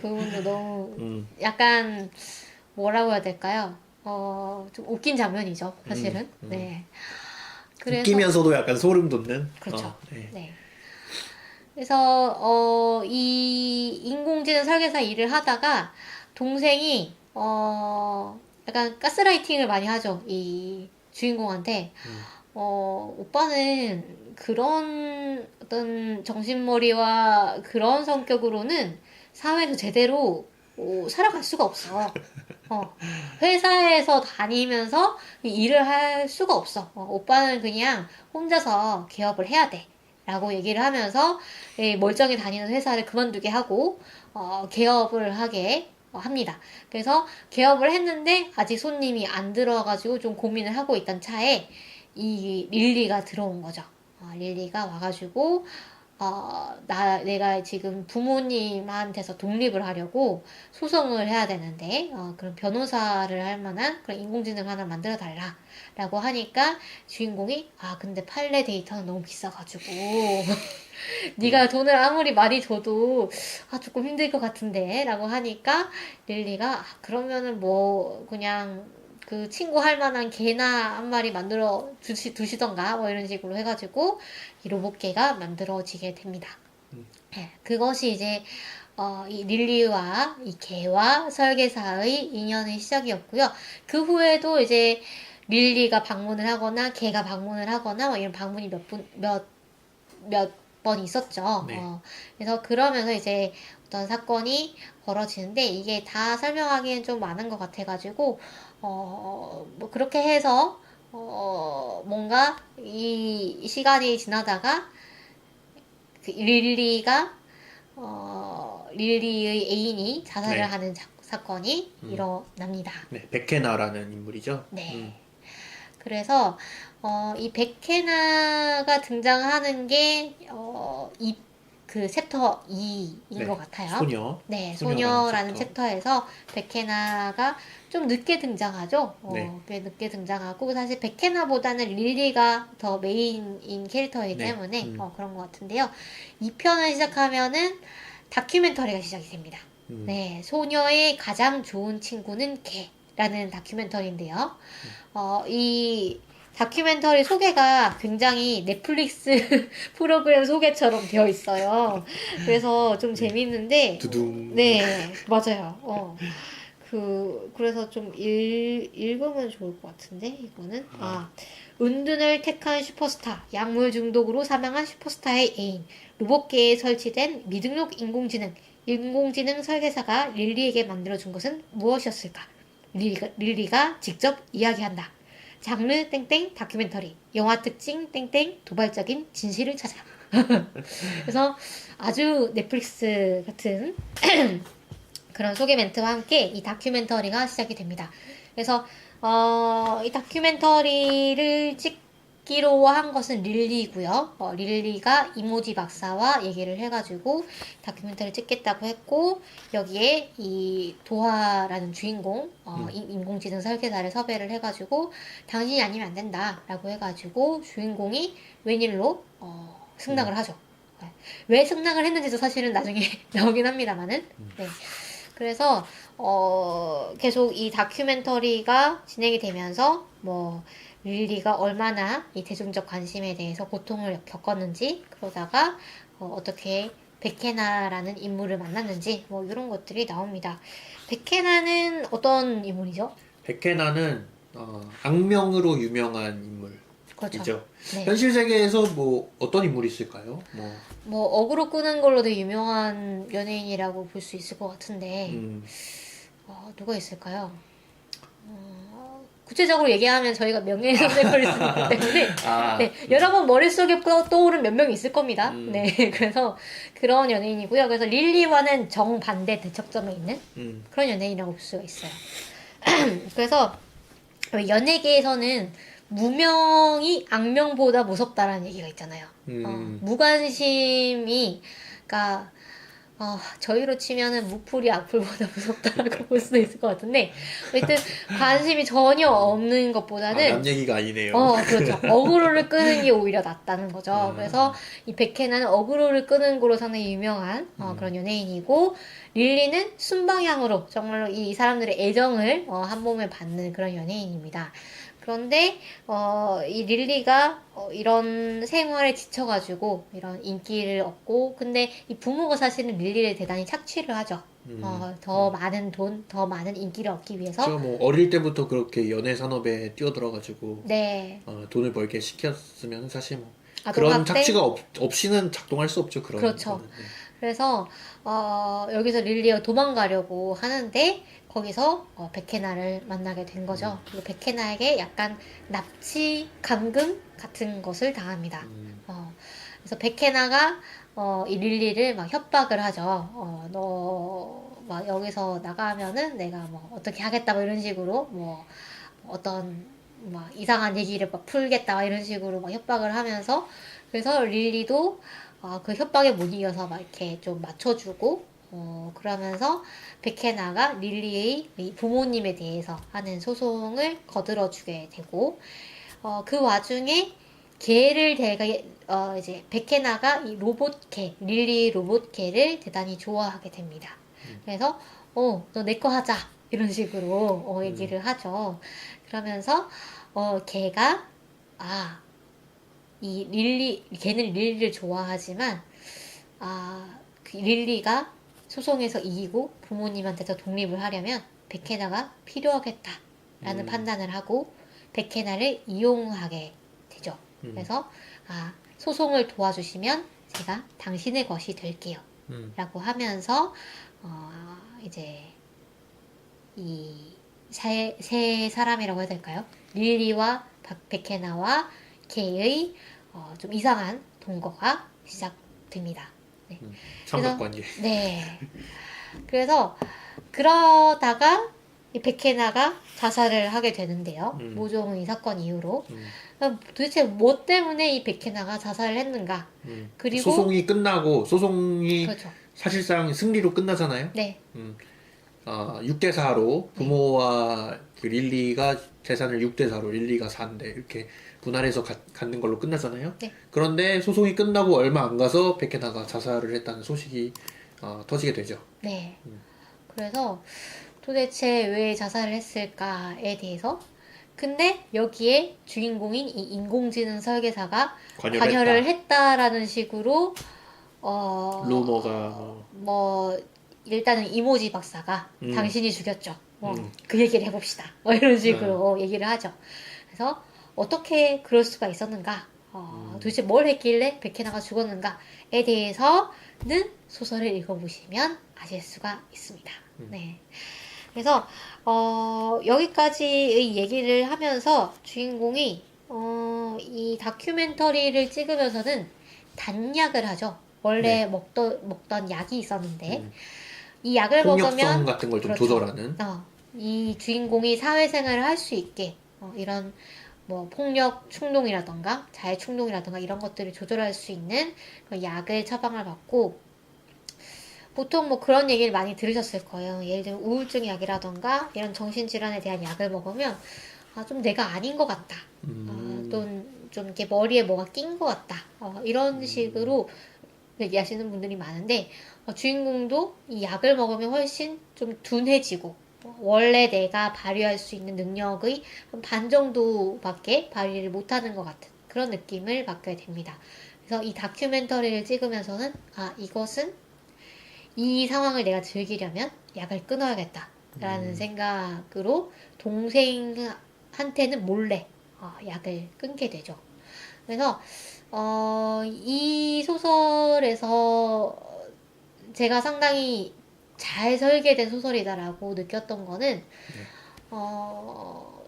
그분도 너무 음, 약간 뭐라고 해야 될까요? 좀 웃긴 장면이죠, 사실은. 음. 네. 그래서 웃기면서도 약간 소름 돋는. 그렇죠. 네. 네. 그래서 이 인공지능 설계사 일을 하다가 동생이 약간 가스라이팅을 많이 하죠. 이 주인공한테. 오빠는 그런 어떤 정신머리와 그런 성격으로는 사회에서 제대로 살아갈 수가 없어. 어, 회사에서 다니면서 이 일을 할 수가 없어. 오빠는 그냥 혼자서 개업을 해야 돼. 라고 얘기를 하면서 멀쩡히 다니는 회사를 그만두게 하고 개업을 하게 합니다. 그래서 개업을 했는데 아직 손님이 안 들어와가지고 좀 고민을 하고 있던 차에 이 릴리가 들어온 거죠. 릴리가 와가지고 내가 지금 부모님한테서 독립을 하려고 소송을 해야 되는데, 그런 변호사를 할 만한 그런 인공지능 하나 만들어 달라. 라고 하니까 주인공이, 근데 판례 데이터는 너무 비싸가지고, 네가 돈을 아무리 많이 줘도, 조금 힘들 것 같은데. 라고 하니까, 릴리가, 그러면은 뭐, 그냥, 그 친구 할 만한 개나 한 마리 만들어 두시던가 뭐 이런 식으로 해가지고 이 로봇개가 만들어지게 됩니다. 네, 그것이 이제 이 릴리와 이 개와 설계사의 인연의 시작이었고요. 그 후에도 이제 릴리가 방문을 하거나 개가 방문을 하거나 뭐 이런 방문이 몇 번 있었죠. 네. 그래서 그러면서 이제 어떤 사건이 벌어지는데 이게 다 설명하기엔 좀 많은 것 같아가지고 뭐 그렇게 해서 뭔가 이 시간이 지나다가 그 릴리의 애인이 자살을 네. 하는 사건이 일어납니다. 네, 백해나라는 인물이죠. 네. 그래서 이 백해나가 등장하는 게 그 챕터 2인 네. 것 같아요. 소녀. 네, 소녀라는 소녀라는 챕터. 챕터에서 백해나가 좀 늦게 등장하죠. 네. 꽤 늦게 등장하고 사실 백해나보다는 릴리가 더 메인인 캐릭터이기 네. 때문에 그런 것 같은데요. 이 편을 시작하면은 다큐멘터리가 시작이 됩니다. 네, 소녀의 가장 좋은 친구는 개라는 다큐멘터리인데요. 이 다큐멘터리 소개가 굉장히 넷플릭스 프로그램 소개처럼 되어 있어요. 그래서 좀 재밌는데, 두둥. 네, 맞아요. 그래서 좀 읽으면 좋을 것 같은데, 이거는. 은둔을 택한 슈퍼스타, 약물 중독으로 사망한 슈퍼스타의 애인, 로봇계에 설치된 미등록 인공지능 설계사가 릴리에게 만들어준 것은 무엇이었을까? 릴리가 직접 이야기한다. 장르 땡땡 다큐멘터리, 영화 특징 땡땡 도발적인 진실을 찾아. 그래서 아주 넷플릭스 같은 그런 소개 멘트와 함께 이 다큐멘터리가 시작이 됩니다. 그래서 이 다큐멘터리를 찍기로 한 것은 릴리고요. 릴리가 이모지 박사와 얘기를 해가지고 다큐멘터리 찍겠다고 했고 여기에 이 도하라는 주인공 인공지능 설계사를 섭외를 해가지고 당신이 아니면 안 된다라고 해가지고 주인공이 웬일로 승낙을 하죠. 왜 승낙을 했는지도 사실은 나중에 나오긴 합니다만은. 네. 그래서 계속 이 다큐멘터리가 진행이 되면서 뭐 릴리가 얼마나 이 대중적 관심에 대해서 고통을 겪었는지 그러다가 어떻게 백해나라는 인물을 만났는지 뭐 이런 것들이 나옵니다. 백해나는 어떤 인물이죠? 백해나는 악명으로 유명한 인물. 그렇죠. 이죠. 네. 현실 세계에서 뭐 어떤 인물이 있을까요? 뭐 어그로 끄는 걸로 되게 유명한 연예인이라고 볼 수 있을 것 같은데 누가 있을까요? 구체적으로 얘기하면 저희가 명예훼손에 걸릴 수 있기 때문에 아, 네, 여러분 머릿속에 떠오른 몇 명 있을 겁니다. 음. 네, 그래서 그런 연예인이고요. 그래서 릴리와는 정반대 대척점에 있는 그런 연예인이라고 볼 수가 있어요. 그래서 연예계에서는 무명이 악명보다 무섭다라는 얘기가 있잖아요. 무관심이, 그러니까 저희로 치면은 무풀이 악플보다 무섭다라고 볼 수도 있을 것 같은데, 하여튼 관심이 전혀 없는 것보다는 남 얘기가 아니네요. 그렇죠. 어그로를 끄는 게 오히려 낫다는 거죠. 그래서 이 백혜나는 어그로를 끄는 거로 상당히 유명한 그런 연예인이고, 릴리는 순방향으로 정말로 이 사람들의 애정을 한 몸에 받는 그런 연예인입니다. 그런데 이 릴리가 이런 생활에 지쳐가지고 이런 인기를 얻고, 근데 이 부모가 사실은 릴리를 대단히 착취를 하죠. 더 많은 돈, 더 많은 인기를 얻기 위해서. 저 뭐 어릴 때부터 그렇게 연애 산업에 뛰어들어가지고 네. 돈을 벌게 시켰으면 사실 뭐 아동학대? 그런 착취가 없이는 작동할 수 없죠. 그렇죠. 거는. 네. 그래서 여기서 릴리가 도망가려고 하는데 거기서 백혜나를 만나게 된 거죠. 그리고 백혜나에게 약간 납치, 감금 같은 것을 당합니다. 그래서 백혜나가 이 릴리를 막 협박을 하죠. 너 막 여기서 나가면은 내가 뭐 어떻게 하겠다 뭐 이런 식으로 뭐 어떤 막 이상한 얘기를 막 풀겠다 막 이런 식으로 막 협박을 하면서, 그래서 릴리도 그 협박에 못 이겨서 막 이렇게 좀 맞춰주고 그러면서 백혜나가 릴리의 이 부모님에 대해서 하는 소송을 거들어주게 되고, 그 와중에 개를 이제 백혜나가 이 로봇개, 릴리 로봇개를 대단히 좋아하게 됩니다. 그래서 너 내 거 하자 이런 식으로 얘기를 하죠. 그러면서 걔가 걔는 릴리를 좋아하지만 그 릴리가 소송에서 이기고 부모님한테서 독립을 하려면 백혜나가 필요하겠다라는 판단을 하고 백혜나를 이용하게 되죠. 그래서 소송을 도와주시면 제가 당신의 것이 될게요. 라고 하면서 이제 이 세 사람이라고 해야 될까요? 릴리와 백혜나와 걔의 좀 이상한 동거가 시작됩니다. 네. 삼각관계. 네. 그래서 그러다가 이 백혜나가 자살을 하게 되는데요. 모종의 사건 이후로. 도대체 뭐 때문에 이 백혜나가 자살을 했는가? 그리고 소송이 끝나고 소송이 그렇죠. 사실상 승리로 끝나잖아요. 네. 6대 4로 부모와 그 릴리가 재산을 6대 4로 릴리가 4인데 이렇게 분할해서 갖는 걸로 끝나잖아요. 네. 그런데 소송이 끝나고 얼마 안 가서 백혜나가 자살을 했다는 소식이 터지게 되죠. 네. 그래서 도대체 왜 자살을 했을까에 대해서, 근데 여기에 주인공인 이 인공지능 설계사가 관여를 했다라는 식으로 루머가 뭐 일단은 이모지 박사가 당신이 죽였죠. 그 얘기를 해봅시다. 이런 식으로 얘기를 하죠. 그래서 어떻게 그럴 수가 있었는가? 도대체 뭘 했길래 백혜나가 죽었는가에 대해서는 소설을 읽어보시면 아실 수가 있습니다. 네. 그래서 여기까지의 얘기를 하면서 주인공이 이 다큐멘터리를 찍으면서는 단약을 하죠. 원래 먹던 약이 있었는데 이 약을 폭력성 먹으면 같은 걸 좀 그렇죠. 조절하는 이 주인공이 사회생활을 할 수 있게 이런 뭐 폭력 충동이라던가 자해 충동이라던가 이런 것들을 조절할 수 있는 그 약을 처방을 받고, 보통 뭐 그런 얘기를 많이 들으셨을 거예요. 예를 들면 우울증 약이라던가 이런 정신질환에 대한 약을 먹으면 좀 내가 아닌 것 같다. 또는 좀 이렇게 머리에 뭐가 낀 것 같다. 이런 식으로 얘기하시는 분들이 많은데, 주인공도 이 약을 먹으면 훨씬 좀 둔해지고 원래 내가 발휘할 수 있는 능력의 한 반 정도밖에 발휘를 못하는 것 같은 그런 느낌을 받게 됩니다. 그래서 이 다큐멘터리를 찍으면서는 이것은 이 상황을 내가 즐기려면 약을 끊어야겠다라는 생각으로 동생한테는 몰래 약을 끊게 되죠. 그래서 이 소설에서 제가 상당히 잘 설계된 소설이다라고 느꼈던 거는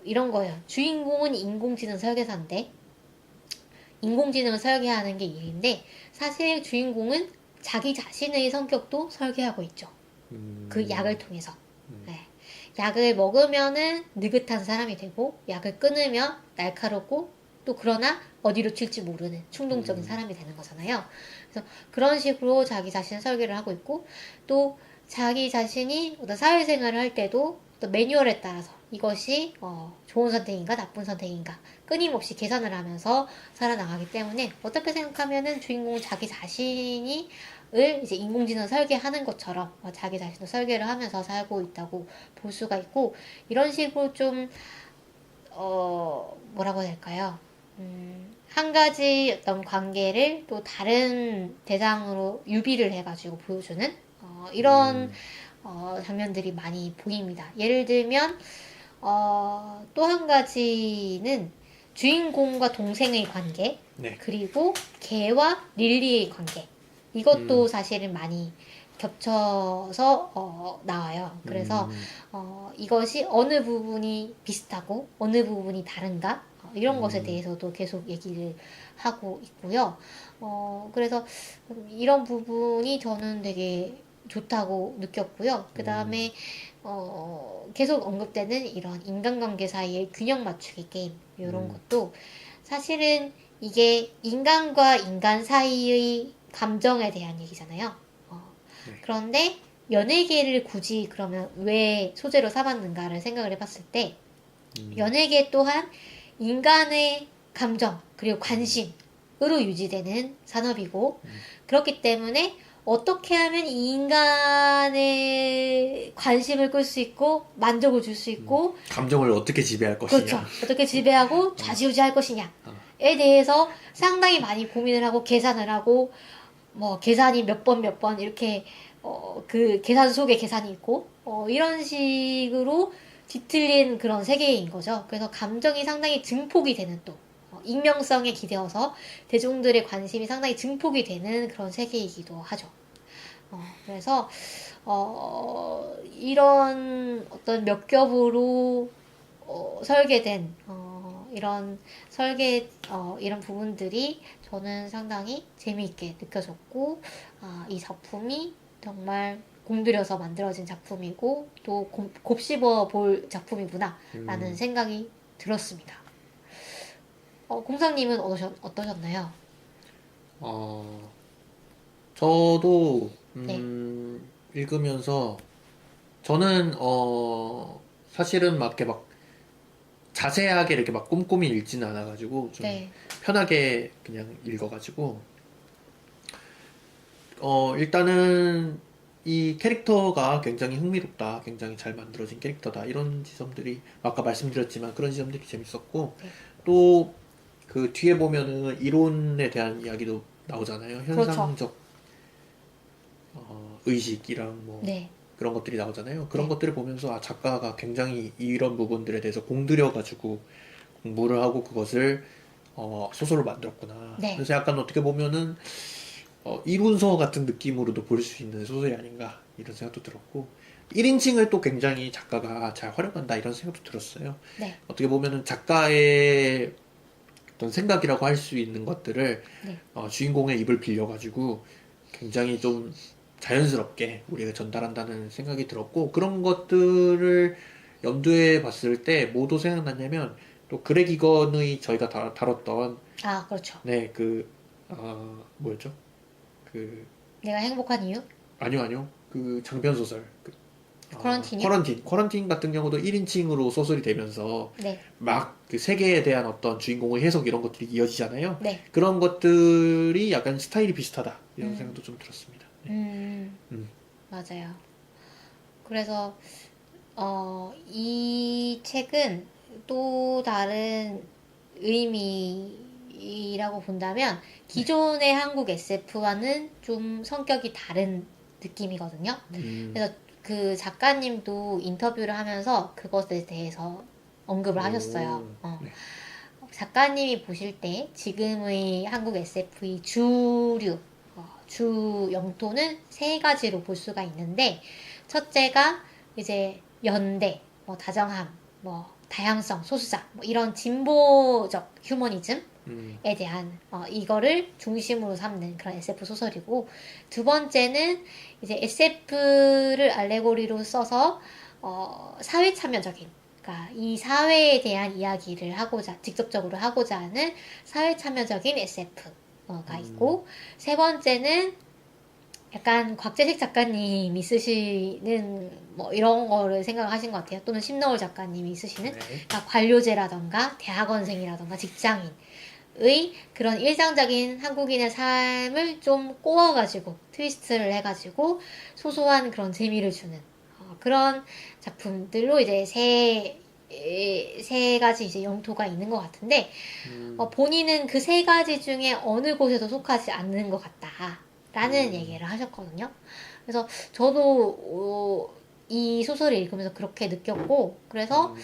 이런 거예요. 주인공은 인공지능 설계사인데, 인공지능을 설계하는 게 일인데, 사실 주인공은 자기 자신의 성격도 설계하고 있죠. 그 약을 통해서. 네. 약을 먹으면은 느긋한 사람이 되고, 약을 끊으면 날카롭고, 또 그러나 어디로 튈지 모르는 충동적인 사람이 되는 거잖아요. 그래서 그런 식으로 자기 자신을 설계를 하고 있고, 또 자기 자신이 어떤 사회생활을 할 때도 또 매뉴얼에 따라서 이것이 좋은 선택인가 나쁜 선택인가 끊임없이 계산을 하면서 살아나가기 때문에, 어떻게 생각하면은 주인공은 자기 자신이 이제 인공지능 설계하는 것처럼 자기 자신도 설계를 하면서 살고 있다고 볼 수가 있고, 이런 식으로 좀 뭐라고 해야 될까요? 한 가지 어떤 관계를 또 다른 대상으로 유비를 해가지고 보여주는 이런 장면들이 많이 보입니다. 예를 들면 또 한 가지는 주인공과 동생의 관계, 네. 그리고 개와 릴리의 관계. 이것도 음. 사실은 많이 겹쳐서 나와요. 그래서 이것이 어느 부분이 비슷하고 어느 부분이 다른가, 이런 것에 대해서도 계속 얘기를 하고 있고요. 그래서 이런 부분이 저는 되게 좋다고 느꼈고요. 그 다음에 계속 언급되는 이런 인간관계 사이의 균형 맞추기 게임, 이런 것도 사실은 이게 인간과 인간 사이의 감정에 대한 얘기잖아요. 네. 그런데 연예계를 굳이 그러면 왜 소재로 삼았는가를 생각을 해봤을 때, 연예계 또한 인간의 감정 그리고 관심으로 유지되는 산업이고, 그렇기 때문에 어떻게 하면 이 인간의 관심을 끌 수 있고 만족을 줄 수 있고, 감정을 어떻게 지배할 것이냐. 그렇죠, 어떻게 지배하고 좌지우지할 것이냐에 대해서 상당히 많이 고민을 하고 계산을 하고, 뭐 계산이 몇 번 몇 번 이렇게 그 계산 속에 계산이 있고 이런 식으로 뒤틀린 그런 세계인 거죠. 그래서 감정이 상당히 증폭이 되는, 또 익명성에 기대어서 대중들의 관심이 상당히 증폭이 되는 그런 세계이기도 하죠. 그래서 이런 어떤 몇 겹으로 설계된 이런 이런 부분들이 저는 상당히 재미있게 느껴졌고, 이 작품이 정말 공들여서 만들어진 작품이고 또 곱씹어 볼 작품이구나라는 생각이 들었습니다. 공상님은 어떠셨나요? 저도 네. 읽으면서 저는 사실은 막 이렇게 막 자세하게 이렇게 막 꼼꼼히 읽지는 않아가지고 좀 네. 편하게 그냥 읽어가지고 일단은 이 캐릭터가 굉장히 흥미롭다, 굉장히 잘 만들어진 캐릭터다, 이런 지점들이 아까 말씀드렸지만 그런 지점들이 재밌었고, 네. 또 그 뒤에 보면은 이론에 대한 이야기도 나오잖아요. 그렇죠. 현상적 의식이랑 뭐 네. 그런 것들이 나오잖아요. 그런 네. 것들을 보면서 작가가 굉장히 이런 부분들에 대해서 공들여가지고 공부를 하고 그것을 소설로 만들었구나. 네. 그래서 약간 어떻게 보면은 이론서 같은 느낌으로도 볼 수 있는 소설이 아닌가, 이런 생각도 들었고, 1인칭을 또 굉장히 작가가 잘 활용한다, 이런 생각도 들었어요. 네. 어떻게 보면은 작가의 어떤 생각이라고 할 수 있는 것들을 네. 주인공의 입을 빌려가지고 굉장히 좀 자연스럽게 우리가 전달한다는 생각이 들었고, 그런 것들을 염두에 봤을 때 뭐도 생각났냐면, 또 그렉 이건의 저희가 다뤘던 그렇죠. 네, 뭐였죠? 그 내가 행복한 이유? 아니요. 그 장편 소설. 쿼런틴이요? 쿼런틴 같은 경우도 1인칭으로 소설이 되면서 네. 막 그 세계에 대한 어떤 주인공의 해석, 이런 것들이 이어지잖아요. 네. 그런 것들이 약간 스타일이 비슷하다, 이런 생각도 좀 들었습니다. 네. 맞아요. 그래서 이 책은 또 다른 의미라고 본다면 기존의 한국 SF와는 좀 성격이 다른 느낌이거든요. 그래서 그 작가님도 인터뷰를 하면서 그것에 대해서 언급을 하셨어요. 네. 작가님이 보실 때 지금의 한국 SF의 주류, 주 영토는 세 가지로 볼 수가 있는데, 첫째가 이제 연대, 뭐 다정함, 뭐 다양성, 소수자, 뭐 이런 진보적 휴머니즘에 음. 대한 이거를 중심으로 삼는 그런 SF 소설이고, 두 번째는 이제 SF를 알레고리로 써서 사회 참여적인, 그러니까 이 사회에 대한 이야기를 하고자 직접적으로 하고자 하는 사회 참여적인 SF가 있고, 세 번째는 약간 곽재식 작가님이 쓰시는 뭐 이런 거를 생각하신 것 같아요. 또는 심너울 작가님이 쓰시는 네. 그러니까 관료제라던가 대학원생이라던가 직장인의 그런 일상적인 한국인의 삶을 좀 꼬아가지고 트위스트를 해가지고 소소한 그런 재미를 주는 그런 작품들로 이제 세 가지 이제 영토가 있는 것 같은데, 본인은 그 세 가지 중에 어느 곳에도 속하지 않는 것 같다라는 얘기를 하셨거든요. 그래서 저도 이 소설을 읽으면서 그렇게 느꼈고, 그래서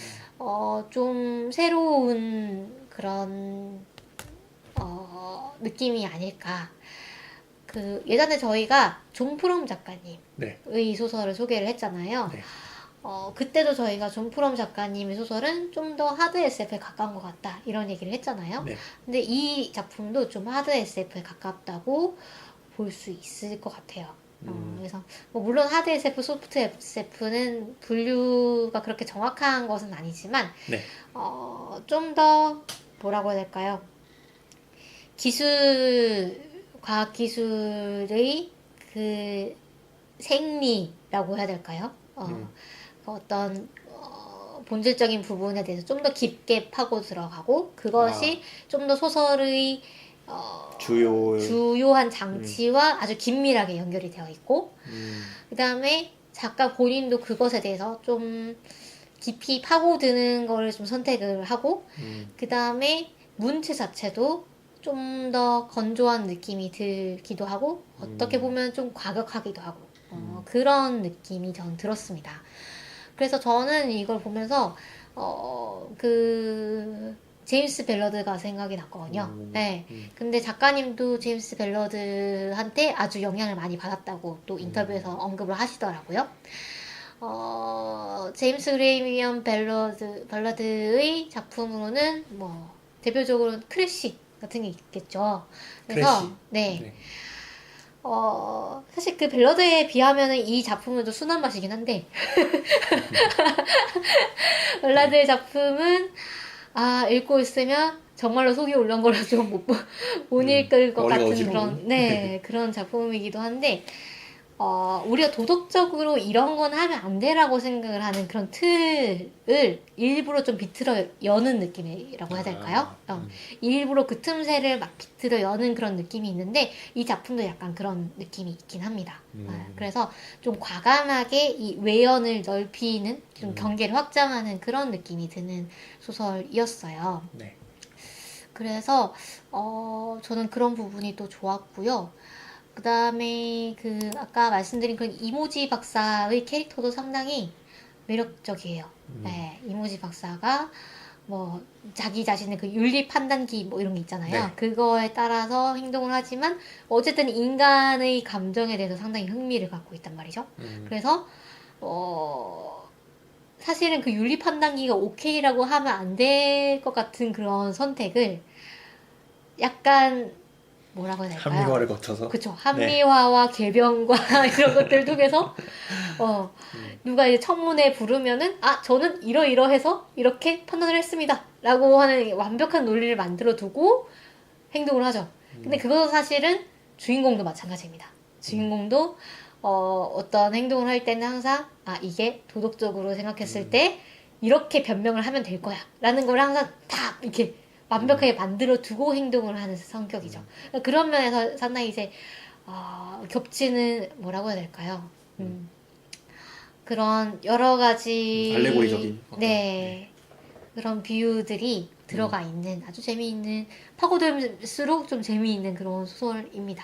좀 새로운 그런 느낌이 아닐까. 그 예전에 저희가 존 프롬 작가님의 네. 소설을 소개를 했잖아요. 네. 그때도 저희가 존 프롬 작가님의 소설은 좀 더 하드 SF에 가까운 것 같다 이런 얘기를 했잖아요. 네. 근데 이 작품도 좀 하드 SF에 가깝다고 볼 수 있을 것 같아요. 그래서 뭐 물론 하드 SF, 소프트 SF는 분류가 그렇게 정확한 것은 아니지만 네. 좀 더 뭐라고 해야 될까요? 과학기술의 그 생리라고 해야 될까요? 그 어떤 본질적인 부분에 대해서 좀 더 깊게 파고 들어가고, 그것이 좀 더 소설의 주요한 장치와 아주 긴밀하게 연결이 되어 있고, 그 다음에 작가 본인도 그것에 대해서 좀 깊이 파고드는 거를 좀 선택을 하고, 그 다음에 문체 자체도 좀 더 건조한 느낌이 들기도 하고, 어떻게 보면 좀 과격하기도 하고, 그런 느낌이 전 들었습니다. 그래서 저는 이걸 보면서, 제임스 벨러드가 생각이 났거든요. 네. 근데 작가님도 제임스 벨러드한테 아주 영향을 많이 받았다고 또 인터뷰에서 언급을 하시더라고요. 제임스 그레이미엄 벨러드의 작품으로는 뭐, 대표적으로는 크래시 같은 게 있겠죠. 그래서, 크래시. 네. 네. 사실 그 벨러드에 비하면은 이 작품은 좀 순한 맛이긴 한데, 벨러드의 작품은, 읽고 있으면 정말로 속이 울렁거려 좀 못 읽을 것 머리가 같은 어지러운. 그런 작품이기도 한데, 우리가 도덕적으로 이런 건 하면 안 되라고 생각을 하는 그런 틀을 일부러 좀 비틀어 여는 느낌이라고 해야 될까요? 일부러 그 틈새를 막 비틀어 여는 그런 느낌이 있는데, 이 작품도 약간 그런 느낌이 있긴 합니다. 그래서 좀 과감하게 이 외연을 넓히는, 좀 경계를 확장하는 그런 느낌이 드는 소설이었어요. 네. 그래서, 저는 그런 부분이 또 좋았고요. 그 다음에 아까 말씀드린 그런 이모지 박사의 캐릭터도 상당히 매력적이에요. 네, 이모지 박사가 뭐 자기 자신의 그 윤리 판단기 뭐 이런 게 있잖아요. 네. 그거에 따라서 행동을 하지만 어쨌든 인간의 감정에 대해서 상당히 흥미를 갖고 있단 말이죠. 그래서 사실은 그 윤리 판단기가 오케이라고 하면 안 될 것 같은 그런 선택을 약간 뭐라고 해야 될까요? 합리화를 거쳐서. 그쵸. 합리화와 개변과 이런 것들 통해서, 누가 이제 청문회 부르면은, 저는 이러이러해서 이렇게 판단을 했습니다. 라고 하는 완벽한 논리를 만들어 두고 행동을 하죠. 근데 그것도 사실은 주인공도 마찬가지입니다. 주인공도, 어떤 행동을 할 때는 항상, 이게 도덕적으로 생각했을 때 이렇게 변명을 하면 될 거야. 라는 걸 항상 다 이렇게 완벽하게 만들어 두고 행동을 하는 성격이죠. 그런 면에서 상당히 이제 겹치는 뭐라고 해야 될까요? 그런 여러 가지 알레고리적인 네, 그런 비유들이 들어가 있는 아주 재미있는, 파고들수록 좀 재미있는 그런 소설입니다.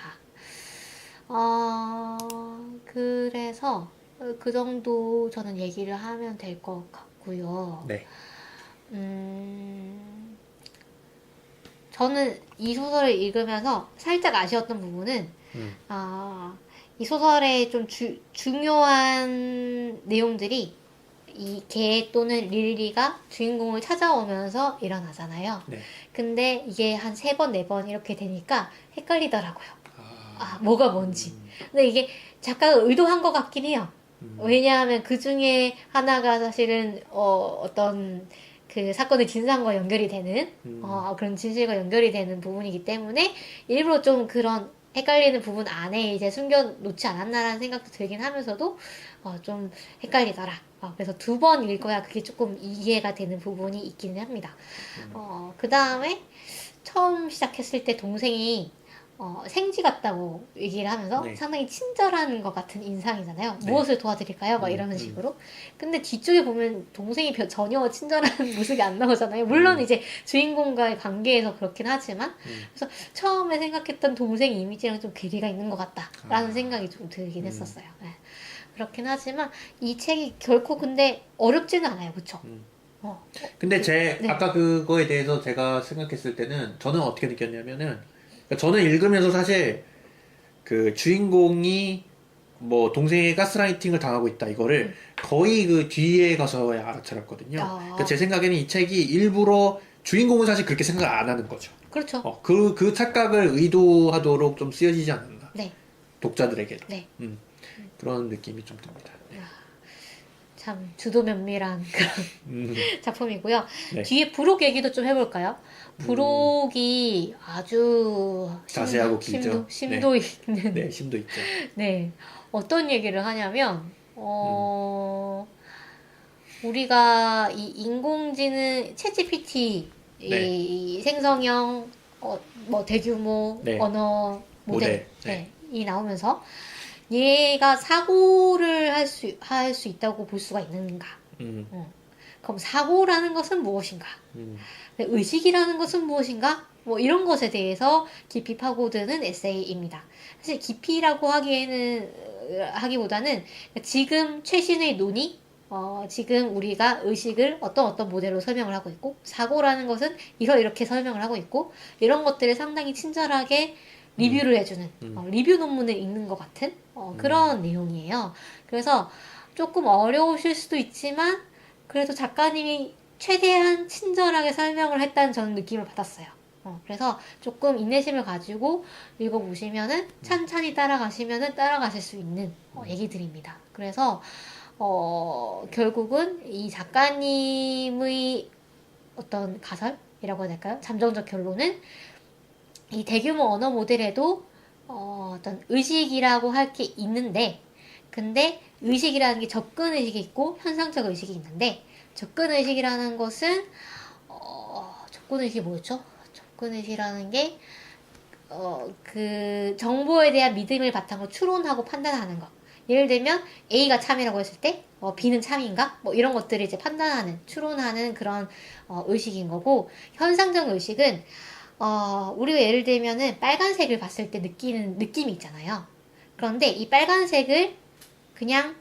그래서 그 정도 저는 얘기를 하면 될 것 같고요. 네. 저는 이 소설을 읽으면서 살짝 아쉬웠던 부분은, 이 소설의 좀 중요한 내용들이 이 개 또는 릴리가 주인공을 찾아오면서 일어나잖아요. 네. 근데 이게 한 3번, 4번 이렇게 되니까 헷갈리더라고요. 아, 뭐가 뭔지. 근데 이게 작가가 의도한 것 같긴 해요. 왜냐하면 그 중에 하나가 사실은, 어떤 그 사건의 진상과 연결이 되는, 그런 진실과 연결이 되는 부분이기 때문에 일부러 좀 그런 헷갈리는 부분 안에 이제 숨겨놓지 않았나라는 생각도 들긴 하면서도, 좀 헷갈리더라. 그래서 2번 읽어야 그게 조금 이해가 되는 부분이 있기는 합니다. 그 다음에 처음 시작했을 때 동생이 생쥐 같다고 얘기를 하면서 네. 상당히 친절한 것 같은 인상이잖아요. 네. 무엇을 도와드릴까요? 막 이런 식으로. 근데 뒤쪽에 보면 동생이 전혀 친절한 모습이 안 나오잖아요. 물론 이제 주인공과의 관계에서 그렇긴 하지만. 그래서 처음에 생각했던 동생 이미지랑 좀 괴리가 있는 것 같다라는 생각이 좀 들긴 했었어요. 네. 그렇긴 하지만 이 책이 결코 근데 어렵지는 않아요. 그쵸? 근데 네. 아까 그거에 대해서 제가 생각했을 때는 저는 어떻게 느꼈냐면은 그러니까 저는 읽으면서 사실 그 주인공이 뭐 동생의 가스라이팅을 당하고 있다 이거를 거의 그 뒤에 가서야 알아차렸거든요. 그러니까 제 생각에는 이 책이 일부러 주인공은 사실 그렇게 생각 안 하는 거죠. 그렇죠. 그 착각을 의도하도록 좀 쓰여지지 않았나. 네. 독자들에게도. 네. 그런 느낌이 좀 듭니다. 네. 참 주도 면밀한 그런 작품이고요. 네. 뒤에 부록 얘기도 좀 해볼까요? 부록이 아주 자세하고 길죠. 심도 있는. 네, 심도 있죠. 네. 어떤 얘기를 하냐면, 우리가 이 인공지능, 챗GPT, 네. 이 생성형, 뭐 대규모 네. 언어 모델, 네. 이 나오면서 얘가 사고를 할 수 있다고 볼 수가 있는가? 그럼 사고라는 것은 무엇인가? 의식이라는 것은 무엇인가? 뭐 이런 것에 대해서 깊이 파고드는 에세이입니다. 사실 깊이라고 하기보다는 지금 최신의 논의, 지금 우리가 의식을 어떤 모델로 설명을 하고 있고, 사고라는 것은 이렇게 설명을 하고 있고, 이런 것들을 상당히 친절하게 리뷰를 해주는, 리뷰 논문을 읽는 것 같은, 그런 내용이에요. 그래서 조금 어려우실 수도 있지만, 그래도 작가님이 최대한 친절하게 설명을 했다는 저는 느낌을 받았어요. 그래서 조금 인내심을 가지고 읽어보시면은 찬찬히 따라가실 수 있는 얘기들입니다. 그래서 결국은 이 작가님의 어떤 가설이라고 해야 될까요? 잠정적 결론은 이 대규모 언어 모델에도 어떤 의식이라고 할 게 있는데, 근데 의식이라는 게 접근 의식이 있고 현상적 의식이 있는데, 접근 의식이라는 것은 접근 의식이 뭐였죠? 접근 의식이라는 게 그 정보에 대한 믿음을 바탕으로 추론하고 판단하는 것. 예를 들면 A가 참이라고 했을 때 B는 참인가? 뭐 이런 것들을 이제 판단하는, 추론하는 그런 의식인 거고, 현상적 의식은 우리가 예를 들면은 빨간색을 봤을 때 느끼는 느낌이 있잖아요. 그런데 이 빨간색을 그냥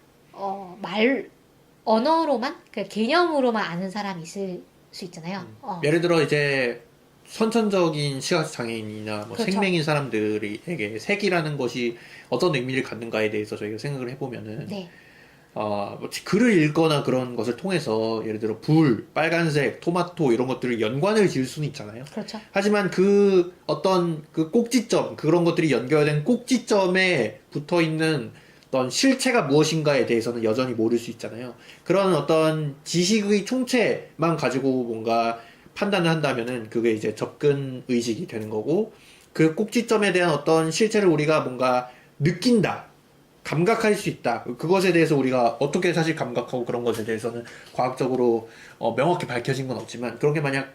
언어로만, 그 개념으로만 아는 사람이 있을 수 있잖아요. 예를 들어 이제 선천적인 시각장애인이나 뭐 그렇죠. 생맹인 사람들에게 색이라는 것이 어떤 의미를 갖는가에 대해서 저희가 생각을 해보면은 네. 뭐 글을 읽거나 그런 것을 통해서 예를 들어 불, 빨간색, 토마토 이런 것들을 연관을 지을 수는 있잖아요. 그렇죠. 하지만 그 어떤 그 꼭지점, 그런 것들이 연결된 꼭지점에 붙어 있는 어떤 실체가 무엇인가에 대해서는 여전히 모를 수 있잖아요. 그런 어떤 지식의 총체만 가지고 뭔가 판단을 한다면은 그게 이제 접근 의식이 되는 거고, 그 꼭지점에 대한 어떤 실체를 우리가 뭔가 느낀다, 감각할 수 있다. 그것에 대해서 우리가 어떻게 사실 감각하고 그런 것에 대해서는 과학적으로 명확히 밝혀진 건 없지만, 그런 게 만약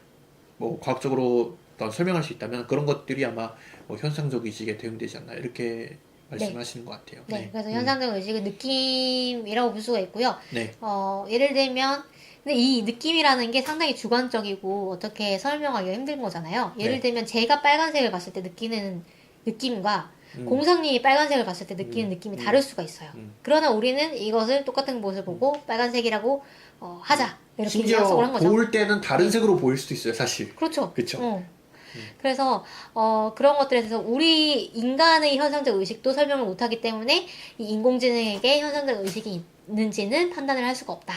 뭐 과학적으로 어떤 설명할 수 있다면 그런 것들이 아마 뭐 현상적 의식에 대응되지 않나 이렇게 말씀하시는 것 같아요. 네. 그래서 현상적 의식은 느낌이라고 볼 수가 있고요. 네. 예를 들면 근데 이 느낌이라는 게 상당히 주관적이고 어떻게 설명하기가 힘든 거잖아요. 예를 네. 들면 제가 빨간색을 봤을 때 느끼는 느낌과 공상님이 빨간색을 봤을 때 느끼는 느낌이 다를 수가 있어요. 그러나 우리는 이것을 똑같은 것을 보고 빨간색이라고 하자. 이렇게 심지어 약속을 한 거죠. 볼 때는 다른 색으로 보일 수도 있어요, 사실. 그렇죠. 그쵸. 그래서 그런 것들에 대해서 우리 인간의 현상적 의식도 설명을 못하기 때문에 이 인공지능에게 현상적 의식이 있는지는 판단을 할 수가 없다.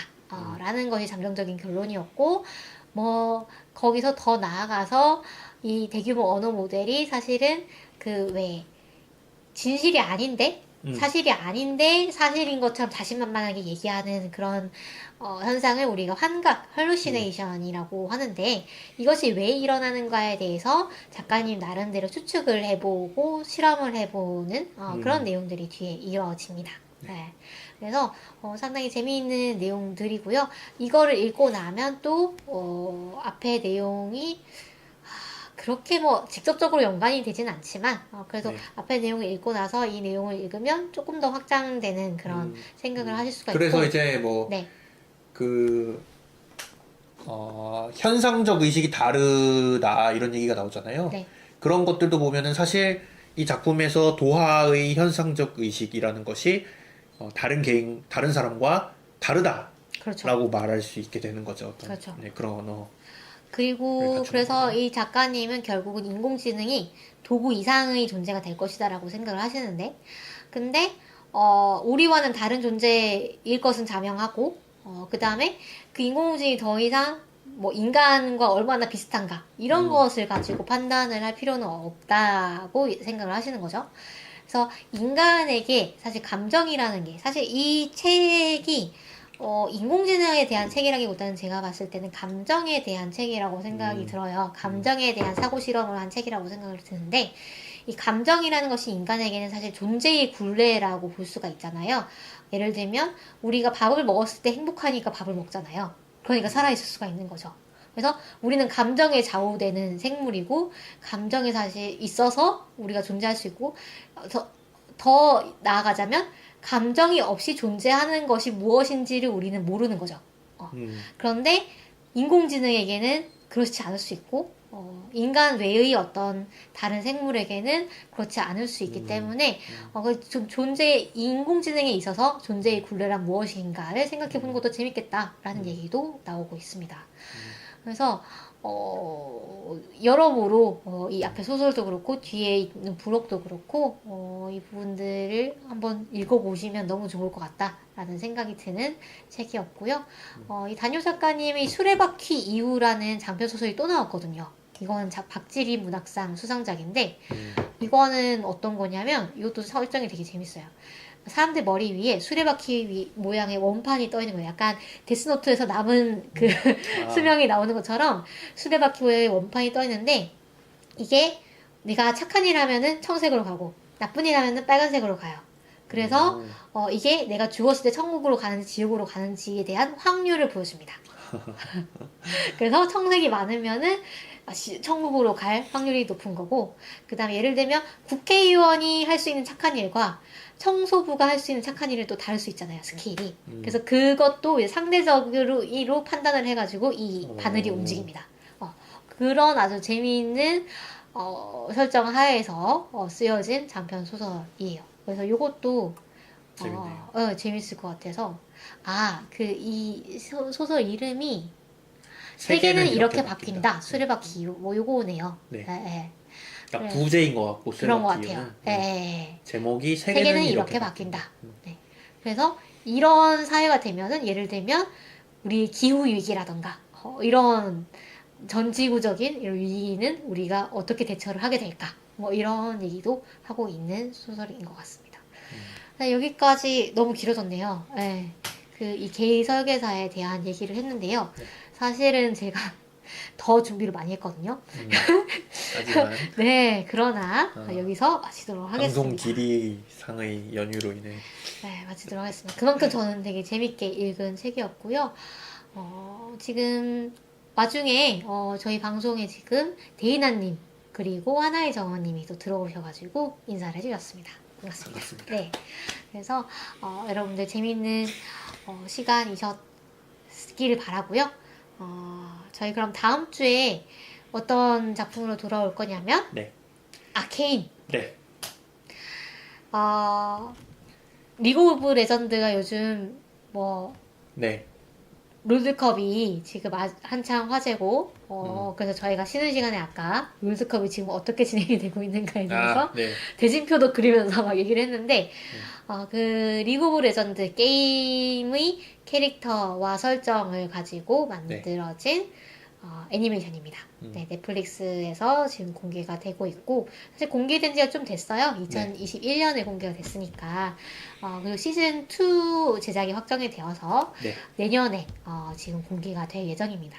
라는 것이 잠정적인 결론이었고, 뭐, 거기서 더 나아가서 이 대규모 언어 모델이 사실은 그 왜, 진실이 아닌데, 사실이 아닌데 사실인 것처럼 자신만만하게 얘기하는 그런 현상을 우리가 환각, 헐루시네이션이라고 하는데 이것이 왜 일어나는가에 대해서 작가님 나름대로 추측을 해보고 실험을 해보는 그런 내용들이 뒤에 이어집니다. 네. 그래서 상당히 재미있는 내용들이고요. 이거를 읽고 나면 또 앞에 내용이 그렇게 뭐 직접적으로 연관이 되진 않지만 그래서 네. 앞에 내용을 읽고 나서 이 내용을 읽으면 조금 더 확장되는 그런 생각을 하실 수가 그래서 있고 이제 뭐 네. 그 현상적 의식이 다르다 이런 얘기가 나오잖아요. 네. 그런 것들도 보면은 사실 이 작품에서 도하의 현상적 의식이라는 것이 다른 개인, 다른 사람과 다르다라고 그렇죠. 말할 수 있게 되는 거죠. 어떤 그렇죠. 네, 그런 언어. 그리고 그래서 갖추는 이 작가님은 결국은 인공지능이 도구 이상의 존재가 될 것이다라고 생각을 하시는데 근데 우리와는 다른 존재일 것은 자명하고 그 다음에 그 인공지능이 더 이상 뭐 인간과 얼마나 비슷한가 이런 것을 가지고 판단을 할 필요는 없다고 생각을 하시는 거죠. 그래서 인간에게 사실 감정이라는 게 사실 이 책이 인공지능에 대한 책이라기보다는 제가 봤을 때는 감정에 대한 책이라고 생각이 들어요. 감정에 대한 사고 실험을 한 책이라고 생각을 드는데, 이 감정이라는 것이 인간에게는 사실 존재의 굴레라고 볼 수가 있잖아요. 예를 들면, 우리가 밥을 먹었을 때 행복하니까 밥을 먹잖아요. 그러니까 살아있을 수가 있는 거죠. 그래서 우리는 감정에 좌우되는 생물이고, 감정에 사실 있어서 우리가 존재할 수 있고, 더 나아가자면, 감정이 없이 존재하는 것이 무엇인지를 우리는 모르는 거죠. 그런데 인공지능에게는 그렇지 않을 수 있고 인간 외의 어떤 다른 생물에게는 그렇지 않을 수 있기 때문에 인공지능에 있어서 존재의 굴레란 무엇인가를 생각해 보는 것도 재밌겠다라는 얘기도 나오고 있습니다. 그래서 여러모로 이 앞에 소설도 그렇고 뒤에 있는 부록도 그렇고 이 부분들을 한번 읽어보시면 너무 좋을 것 같다라는 생각이 드는 책이었고요. 이 단요 작가님의 수레바퀴 이후라는 장편 소설이 또 나왔거든요. 이건 박지리 문학상 수상작인데 이거는 어떤 거냐면 이것도 설정이 되게 재밌어요. 사람들 머리 위에 수레바퀴 모양의 원판이 떠 있는 거예요. 약간 데스노트에서 남은 그 수명이 나오는 것처럼 수레바퀴 모양의 원판이 떠 있는데 이게 내가 착한 일 하면은 청색으로 가고 나쁜 일 하면은 빨간색으로 가요. 그래서 이게 내가 죽었을 때 천국으로 가는지 지옥으로 가는지에 대한 확률을 보여줍니다. 그래서 청색이 많으면은 천국으로 갈 확률이 높은 거고 그 다음에 예를 들면 국회의원이 할 수 있는 착한 일과 청소부가 할 수 있는 착한 일은 또 다를 수 있잖아요, 스케일이. 그래서 그것도 상대적으로 판단을 해가지고 이 바늘이 움직입니다. 그런 아주 재미있는 설정 하에서 쓰여진 장편 소설이에요. 그래서 이것도 재밌네요. 재밌을 것 같아서 이 소설 이름이 세계는 이렇게 바뀐다. 수레바퀴 뭐 요거네요. 네. 네. 그러니까 그래. 부제인 것 같고 그런 것 수레바퀴는 같아요. 네. 제목이 세계는 이렇게 바뀐다. 네. 그래서 이런 사회가 되면은 예를 들면 우리 기후 위기라던가 이런 전지구적인 이런 위기는 우리가 어떻게 대처를 하게 될까? 뭐 이런 얘기도 하고 있는 소설인 것 같습니다. 네, 여기까지 너무 길어졌네요. 네. 이 게이 설계사에 대한 얘기를 했는데요. 사실은 제가 더 준비를 많이 했거든요. 하지만 네, 그러나 여기서 마치도록 하겠습니다. 방송 길이상의 연유로 인해 네, 마치도록 하겠습니다. 그만큼 저는 되게 재밌게 읽은 책이었고요. 지금 와중에 저희 방송에 지금 데이나님 그리고 하나의 정원님이 또 들어오셔가지고 인사를 해주셨습니다. 반갑습니다. 네, 그래서 여러분들 재밌는 시간이셨기를 바라고요. 저희 그럼 다음 주에 어떤 작품으로 돌아올 거냐면 네. 아케인. 네. 리그 오브 레전드가 요즘 뭐 네. 롤드컵이 지금 한창 화제고, 그래서 저희가 쉬는 시간에 아까 롤드컵이 지금 어떻게 진행이 되고 있는가에 대해서 네. 대진표도 그리면서 막 얘기를 했는데, 그 리그 오브 레전드 게임의 캐릭터와 설정을 가지고 만들어진 애니메이션입니다. 네, 넷플릭스에서 지금 공개가 되고 있고, 사실 공개된 지가 좀 됐어요. 2021년에 공개가 됐으니까. 그리고 시즌2 제작이 확정이 되어서 네. 내년에 지금 공개가 될 예정입니다.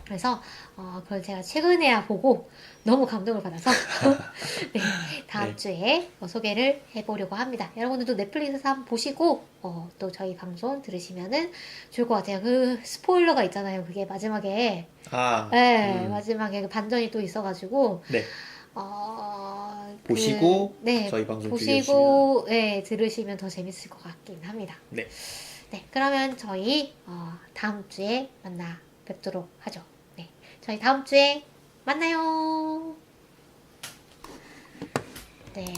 그래서 그걸 제가 최근에야 보고 너무 감동을 받아서 네, 다음 네. 주에 소개를 해보려고 합니다. 여러분들도 넷플릭스에서 한번 보시고 또 저희 방송 들으시면은 좋을 것 같아요. 그 스포일러가 있잖아요. 그게 마지막에 네, 마지막에 그 반전이 또 있어가지고 네. 보시고 네, 저희 방송 보시고 네, 들으시면 더 재밌을 것 같긴 합니다. 네. 네, 그러면 저희 다음 주에 만나 뵙도록 하죠. 네, 저희 다음 주에 만나요.